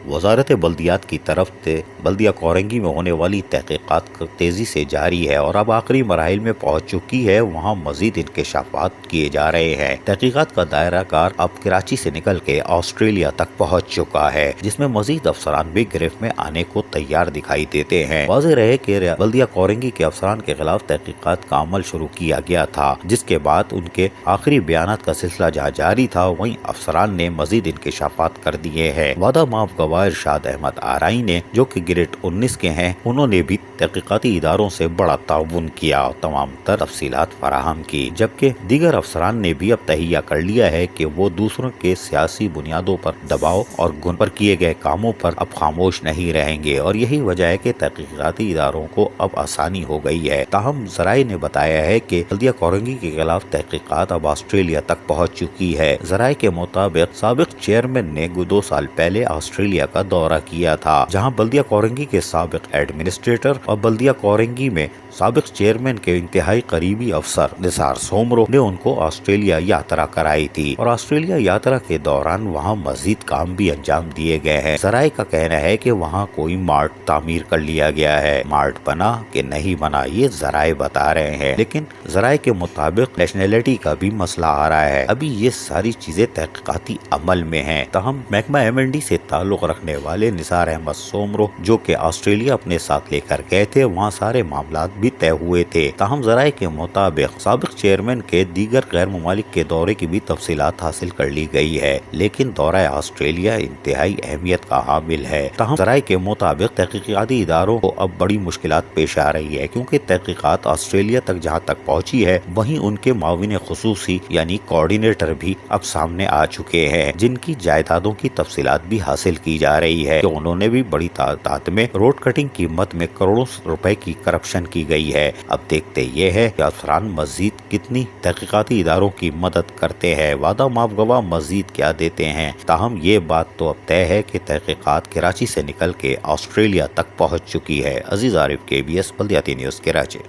वजारत बल्दियात की तरफ से बल्दिया कोरंगी में होने वाली तहकीकात तेजी से जारी है और अब आखिरी मराहिल में पहुंच चुकी है। वहां मजीद इंकशाफात किए जा रहे हैं। तहकीकात का दायरा कार अब कराची से निकल के ऑस्ट्रेलिया तक पहुंच चुका है, जिसमें मजीद अफसरान भी गिरफ्त में आने को तैयार दिखाई देते हैं। वाज़ेह रहे कि बल्दिया कोरंगी के अफसरान के खिलाफ तहकीकात का अमल शुरू किया गया था, जिसके बाद उनके आखिरी बयानात का सिलसिला जहाँ जारी था, वहीं अफसरान ने मजीद इंकशाफात कर दिए हैं। वादा माफ गवाह इरशाद अहमद आरई ने, जो कि ग्रेड 19 के हैं, उन्होंने भी तहकीकाती इदारों से बड़ा ताउन किया और तमाम तर तफसीलात फराहम की, जबकि दीगर अफसरान ने भी अब तहिया कर लिया है कि वो दूसरों के सियासी बुनियादों पर दबाव और गुन पर किए गए कामों पर अब खामोश नहीं रहेंगे और यही वजह है कि तहकीकाती इदारों को अब आसानी हो गई है। ताहम ज़राए ने बताया है कि बल्दिया कोरंगी के खिलाफ तहकीकात अब ऑस्ट्रेलिया तक पहुँच चुकी है। ज़राए के मुताबिक साबिक चेयरमैन ने 2 साल पहले ऑस्ट्रेलिया का दौरा किया था, जहां बल्दिया कोरंगी के साबिक एडमिनिस्ट्रेटर और बल्दिया कोरंगी में साबिक चेयरमैन के इंतहाई करीबी अफसर निसार सोमरो ने उनको ऑस्ट्रेलिया यात्रा कराई थी और ऑस्ट्रेलिया यात्रा के दौरान वहां मजीद काम भी अंजाम दिए गए हैं। ज़राए का कहना है कि वहां कोई मार्ट तामीर कर लिया गया है। मार्ट बना कि नहीं बना ये ज़राए बता रहे हैं, लेकिन ज़राए के मुताबिक नेशनैलिटी का भी मसला आ रहा है। अभी ये सारी चीजें तहकीकाती अमल में हैं। तहम महकमा MND से ताल्लुक रखने वाले निसार अहमद सोमरो, जो कि ऑस्ट्रेलिया अपने साथ लेकर गए थे, वहाँ सारे मामलात भी तय हुए थे। ताहम ज़राए के मुताबिक साबिक चेयरमैन के दीगर गैर ममालिक के दौरे की भी तफसीलात हासिल कर ली गई है, लेकिन दौरा ऑस्ट्रेलिया इंतहाई अहमियत का हामिल है। ताहम ज़राए के मुताबिक तहकीकाती इदारों को अब बड़ी मुश्किलात पेश आ रही है, क्योंकि तहकीकात ऑस्ट्रेलिया तक जहाँ तक पहुँची है, वहीं उनके माविन खुसूसी यानी कोऑर्डिनेटर भी अब सामने आ चुके हैं, जिनकी जायदादों की तफसीलात भी हासिल की जा रही है कि उन्होंने भी बड़ी तादाद में रोड कटिंग की मद में करोड़ों रुपए की करप्शन की गई है। अब देखते ये है कि अफसरान मजीद कितनी तहकीकाती इदारों की मदद करते हैं, वादा माफ गवाह मजीद क्या देते हैं। ताहम ये बात तो अब तय है कि तहकीकात कराची से निकल के ऑस्ट्रेलिया तक पहुँच चुकी है। अजीज आरिफ, KBS बल्दियाती न्यूज़, कराची।